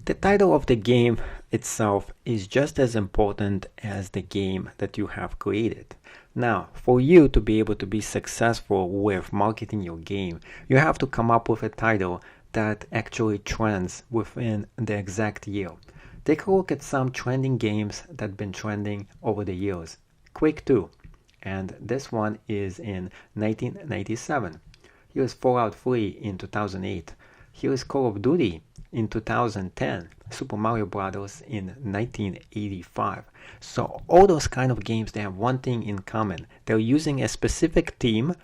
The title of the game itself is just as important as the game that you have created. Now, for you to be able to be successful with marketing your game, you have to come up with a title that actually trends within the exact year. Take a look at some trending games that have been trending over the years. Quake 2, and this one is in 1997. Here's Fallout 3 in 2008. Here's Call of Duty in 2010, Super Mario Bros. In 1985. So all those kind of games, they have one thing in common. They're using a specific theme,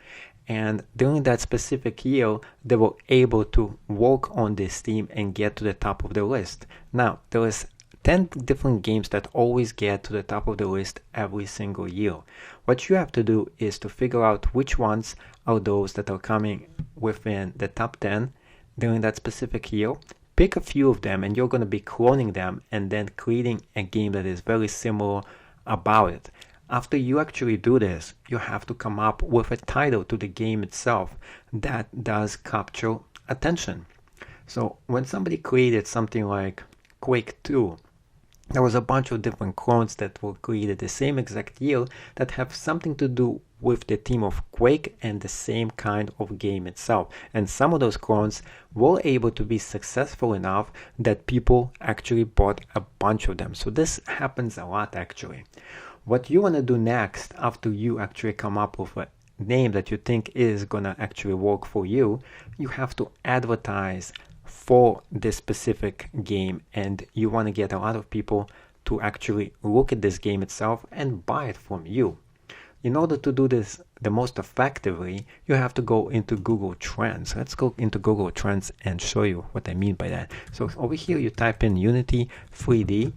and during that specific year, they were able to work on this theme and get to the top of the list. Now, there is 10 different games that always get to the top of the list every single year. What you have to do is to figure out which ones are those that are coming within the top 10 during that specific year. Pick a few of them, and you're going to be cloning them and then creating a game that is very similar about it. After you actually do this, you have to come up with a title to the game itself that does capture attention. So when somebody created something like Quake 2, there was a bunch of different clones that were created the same exact year that have something to do with the theme of Quake and the same kind of game itself. And some of those clones were able to be successful enough that people actually bought a bunch of them. So this happens a lot actually. What you want to do next after you actually come up with a name that you think is going to actually work for you, you have to advertise for this specific game, and you want to get a lot of people to actually look at this game itself and buy it from you. In order to do this the most effectively, you have to go into Google Trends. Let's go into Google Trends and show you what I mean by that. So over here you type in Unity 3D,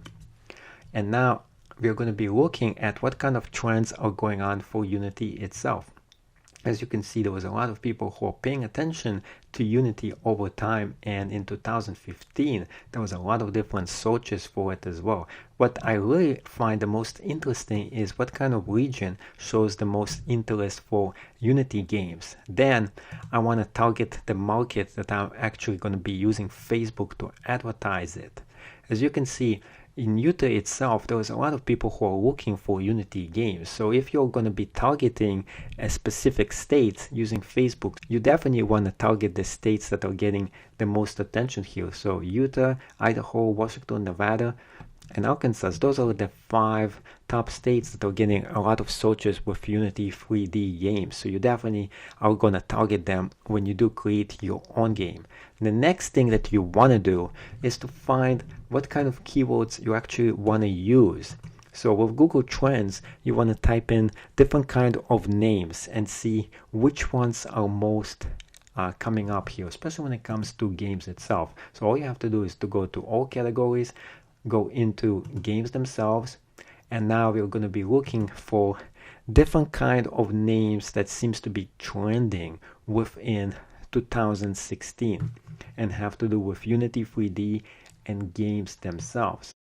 and now we're going to be looking at what kind of trends are going on for Unity itself. As you can see, there was a lot of people who are paying attention to Unity over time, and in 2015 there was a lot of different searches for it as well. What I really find the most interesting is what kind of region shows the most interest for Unity games. Then I want to target the market that I'm actually going to be using Facebook to advertise it. As you can see, in Utah itself, there was a lot of people who are looking for Unity games. So if you're going to be targeting a specific state using Facebook, you definitely want to target the states that are getting the most attention here. So Utah, Idaho, Washington, Nevada, and Arkansas, those are the 5 top states that are getting a lot of searches with Unity 3D games. So you definitely are going to target them when you do create your own game. The next thing that you want to do is to find what kind of keywords you actually want to use. So with Google Trends, you want to type in different kind of names and see which ones are most coming up here, especially when it comes to games itself. So all you have to do is to go to all categories, go into games themselves, and now we're going to be looking for different kind of names that seems to be trending within 2016 and have to do with Unity 3D and games themselves.